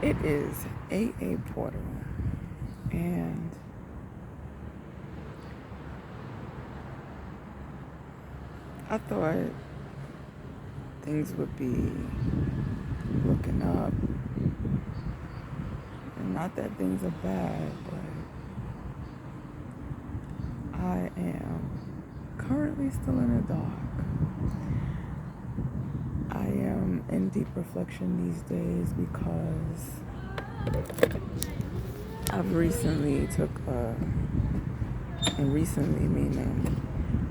It is A.A. Porter, and I thought things would be looking up. And not that things are bad, but I am currently still in the dark. I am in deep reflection these days because I've recently and recently meaning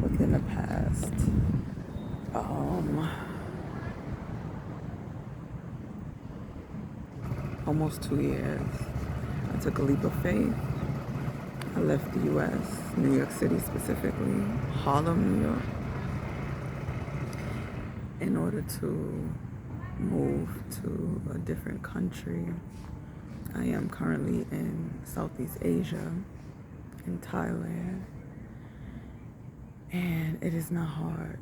within the past, almost 2 years, I took a leap of faith. I left the U.S., New York City specifically, Harlem, New York, in order to move to a different country. I am currently in Southeast Asia, in Thailand, and it is not hard.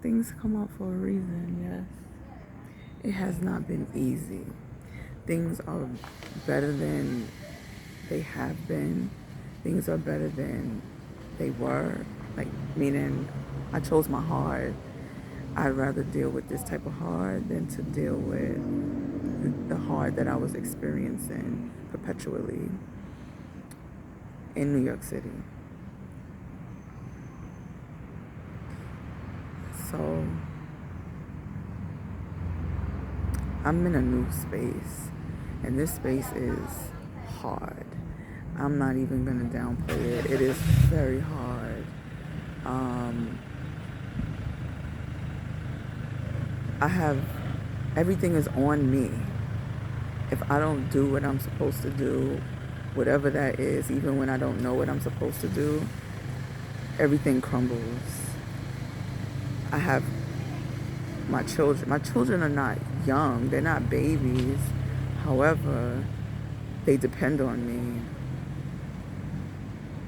Things come out for a reason, yes. It has not been easy. Things are better than they have been. Things are better than they were. Meaning, I chose my hard. I'd rather deal with this type of hard than to deal with the hard that I was experiencing perpetually in New York City. So I'm in a new space, and this space is hard. I'm not even gonna downplay it. It is very hard. Everything is on me. If I don't do what I'm supposed to do, whatever that is, even when I don't know what I'm supposed to do, everything crumbles. I have my children. My children are not young. They're not babies. However, they depend on me.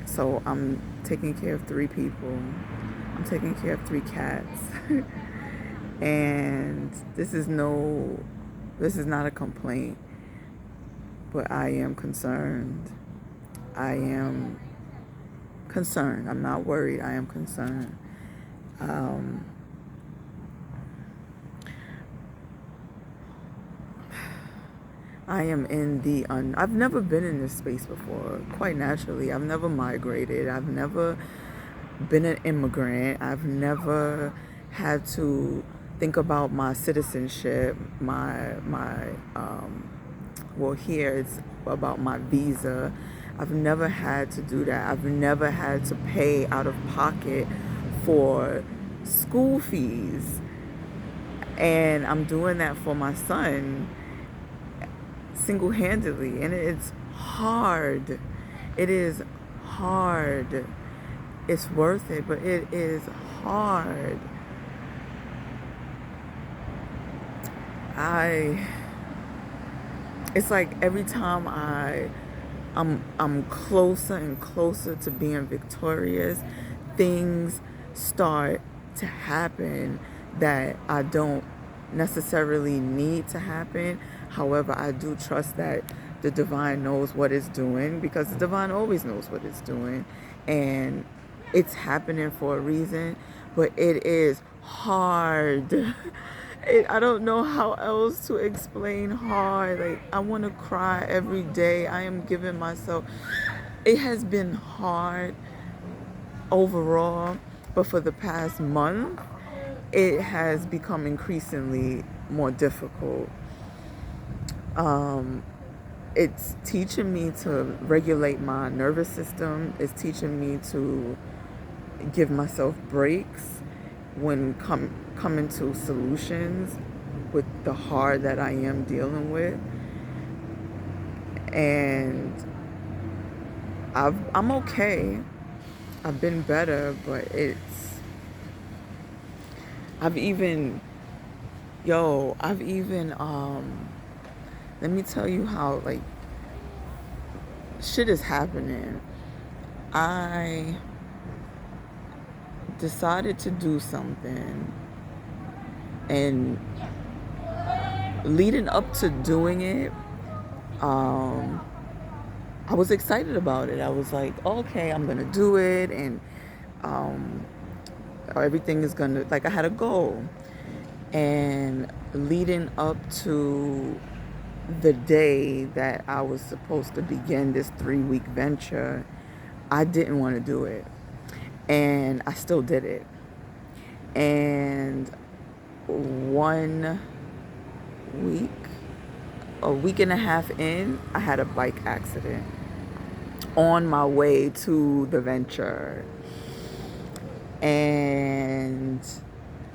So I'm taking care of 3 people. I'm taking care of 3 cats. And this is not a complaint, but I am concerned. I am concerned. I'm not worried. I am concerned. I am in I've never been in this space before, quite naturally. I've never migrated. I've never been an immigrant. I've never had to think about my citizenship, well, here it's about my visa. I've never had to do that. I've never had to pay out of pocket for school fees. And I'm doing that for my son single-handedly, and it's hard. It is hard. It's worth it, but it is hard. It's like every time I'm closer and closer to being victorious, things start to happen that I don't necessarily need to happen. However, I do trust that the divine knows what it's doing, because the divine always knows what it's doing, and it's happening for a reason. But it is hard. I don't know how else to explain hard. Like, I want to cry every day. I am giving myself. It has been hard overall, but for the past month, it has become increasingly more difficult. It's teaching me to regulate my nervous system. It's teaching me to give myself breaks when coming to solutions with the hard that I am dealing with. And I'm okay. I've been better, but I've even let me tell you how, like, shit is happening. I decided to do something, and leading up to doing it, um, I was excited about it. I was like, okay, I'm gonna do it, and um, everything is gonna, like, I had a goal. And leading up to the day that I was supposed to begin this 3 week venture, I didn't want to do it. And I still did it. And 1 week, a week and a half in, I had a bike accident on my way to the venture. And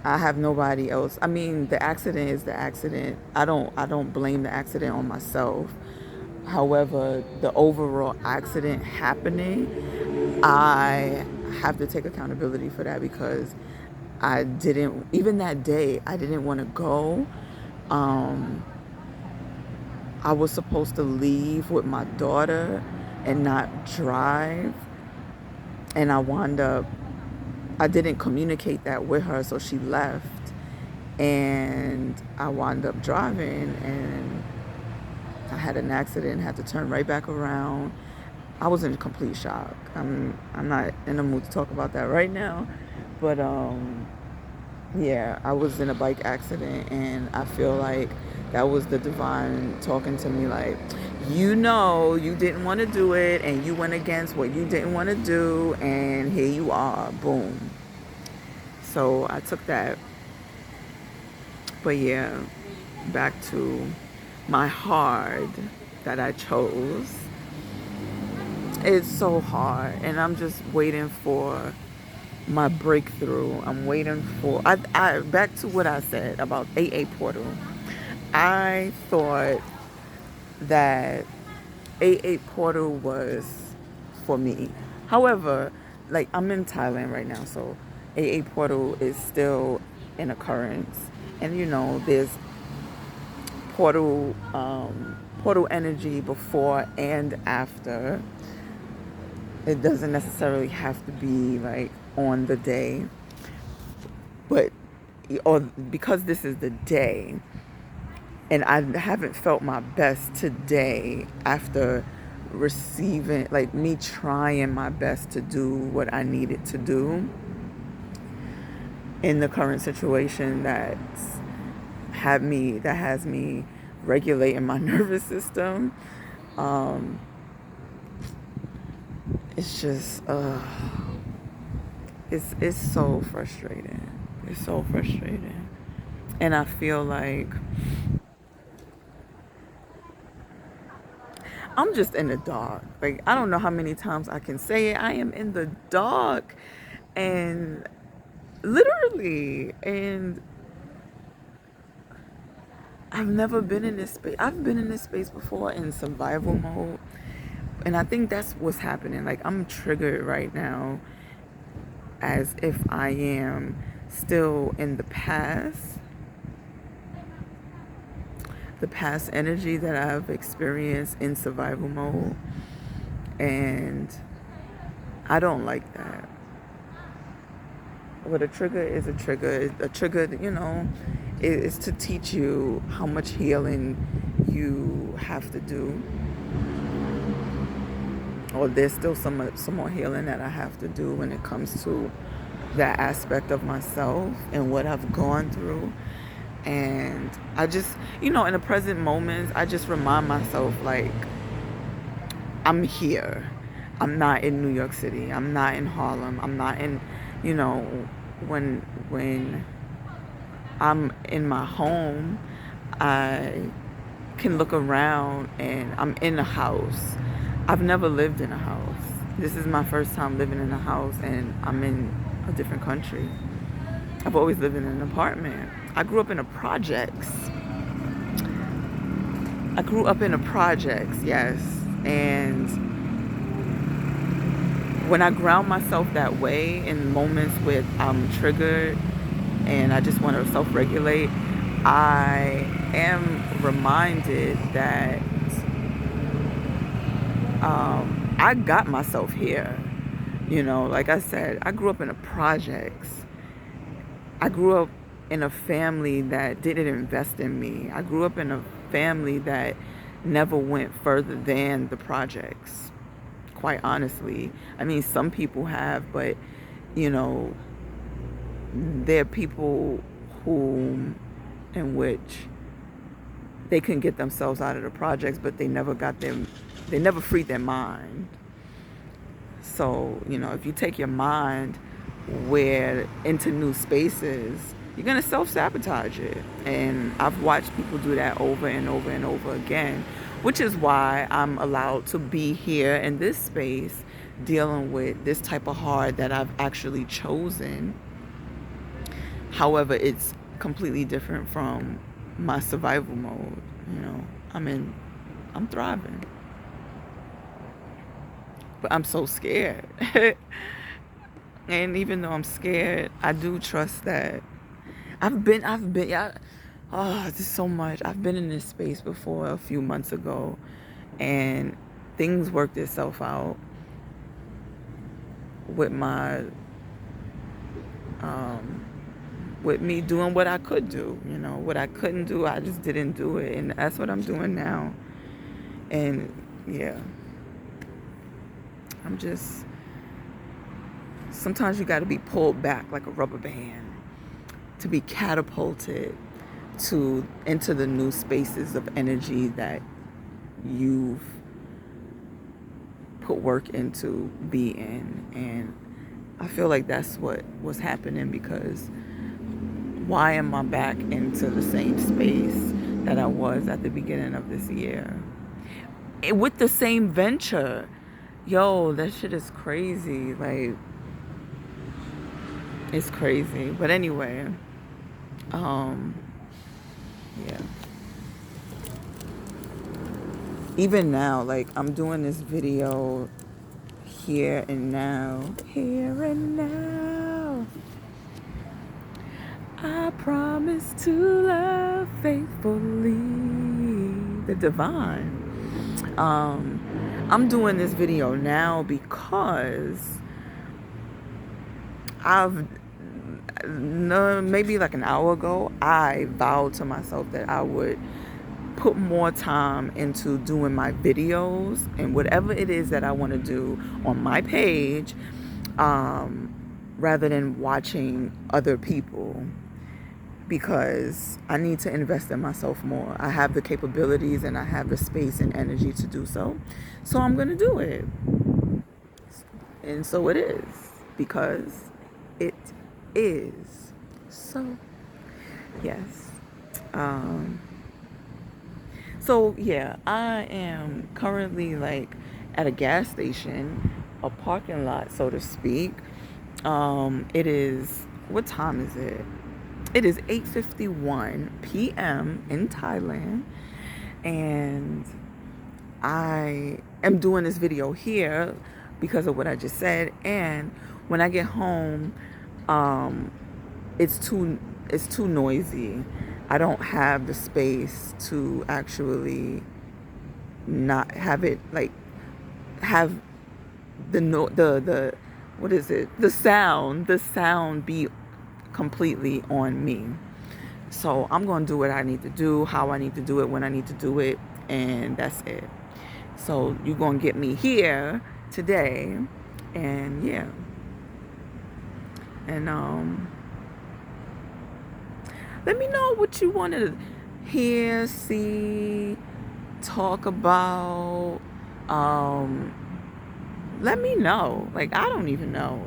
I have nobody else. I mean, the accident is the accident. I don't blame the accident on myself. However, the overall accident happening, I have to take accountability for that, because I didn't, even that day, I didn't want to go. Um, I was supposed to leave with my daughter and not drive. And I didn't communicate that with her, so she left. And I wound up driving, and I had an accident, had to turn right back around. I was in complete shock. I'm not in the mood to talk about that right now, but yeah, I was in a bike accident, and I feel like that was the divine talking to me, like, you didn't want to do it, and you went against what you didn't want to do, and here you are, boom. So I took that. But yeah, back to my hard that I chose. It's so hard, and I'm just waiting for my breakthrough. I'm waiting for I back to what I said about AA Portal. I thought that AA Portal was for me. However, like, I'm in Thailand right now, so AA Portal is still an occurrence. And there's portal energy before and after. It doesn't necessarily have to be like on the day, but or because this is the day, and I haven't felt my best today after receiving, like, me trying my best to do what I needed to do in the current situation that has me regulating my nervous system. It's just it's so frustrating. It's so frustrating. And I feel like I'm just in the dark. Like, I don't know how many times I can say it. I am in the dark, and literally, and I've never been in this space. I've been in this space before in survival mode. And I think that's what's happening. Like, I'm triggered right now as if I am still in the past energy that I've experienced in survival mode. And I don't like that. But a trigger is a trigger. A trigger, is to teach you how much healing you have to do. Or there's still some more healing that I have to do when it comes to that aspect of myself and what I've gone through. And I just, in the present moments, I just remind myself, like, I'm here. I'm not in New York City. I'm not in Harlem. I'm not in, when I'm in my home, I can look around and I'm in a house. I've never lived in a house. This is my first time living in a house, and I'm in a different country. I've always lived in an apartment. I grew up in the projects. Yes. And when I ground myself that way in moments where I'm triggered and I just want to self-regulate, I am reminded that I got myself here. Like I said, I grew up in the projects. I grew up in a family that didn't invest in me. I grew up in a family that never went further than the projects, quite honestly. I mean, some people have, but you know, there are people who, in which they couldn't get themselves out of the projects, but they never freed their mind. So, you know, if you take your mind where into new spaces, you're gonna self-sabotage it. And I've watched people do that over and over and over again, which is why I'm allowed to be here in this space dealing with this type of hard that I've actually chosen. However, it's completely different from my survival mode. You know, I'm thriving, but I'm so scared. And even though I'm scared, I do trust that yeah, oh, there's so much. I've been in this space before a few months ago, and things worked itself out with my, with me doing what I could do. You know, what I couldn't do, I just didn't do it. And that's what I'm doing now. And yeah, sometimes you got to be pulled back like a rubber band to be catapulted into the new spaces of energy that you've put work into being. And I feel like that's what was happening, because why am I back into the same space that I was at the beginning of this year? With the same venture. Yo, that shit is crazy. Like, it's crazy. But anyway, yeah. Even now, like, I'm doing this video here and now. Here and now. I promise to love faithfully. The divine. I'm doing this video now because maybe like an hour ago, I vowed to myself that I would put more time into doing my videos and whatever it is that I want to do on my page, rather than watching other people, because I need to invest in myself more. I have the capabilities and I have the space and energy to do so. So I'm going to do it. And so it is, because it is. So, yes. So, yeah, I am currently like at a gas station, a parking lot, so to speak. It is, what time is it? It is 8:51 p.m. in Thailand, and I am doing this video here because of what I just said. And when I get home, it's too noisy. I don't have the space to actually not have it, like, have the what is it? The sound be completely on me. So I'm going to do what I need to do, how I need to do it, when I need to do it, and that's it. So you're going to get me here today, and yeah. And let me know what you want to hear, see, talk about. Let me know. Like, I don't even know.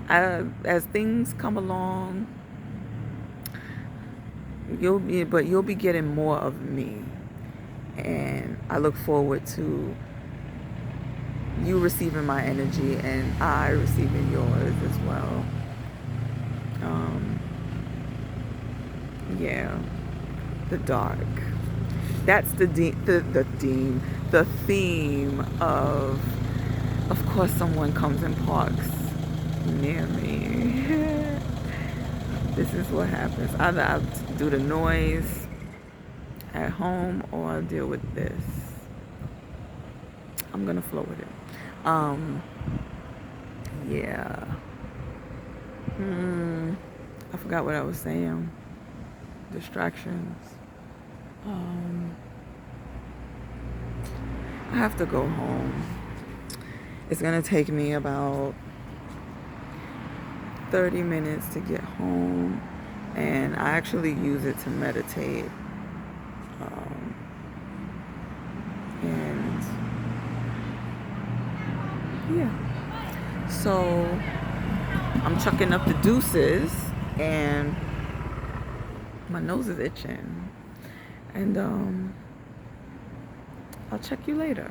As things come along, you'll be getting more of me, and I look forward to you receiving my energy and I receiving yours as well. Yeah, the dark. That's the theme of course, someone comes and parks near me. This is what happens. Either I do the noise at home or I'll deal with this. I'm gonna flow with it. Yeah. I forgot what I was saying. distractions. I have to go home. It's gonna take me about 30 minutes to get home, and I actually use it to meditate. And yeah, so I'm chucking up the deuces, and my nose is itching, and I'll check you later.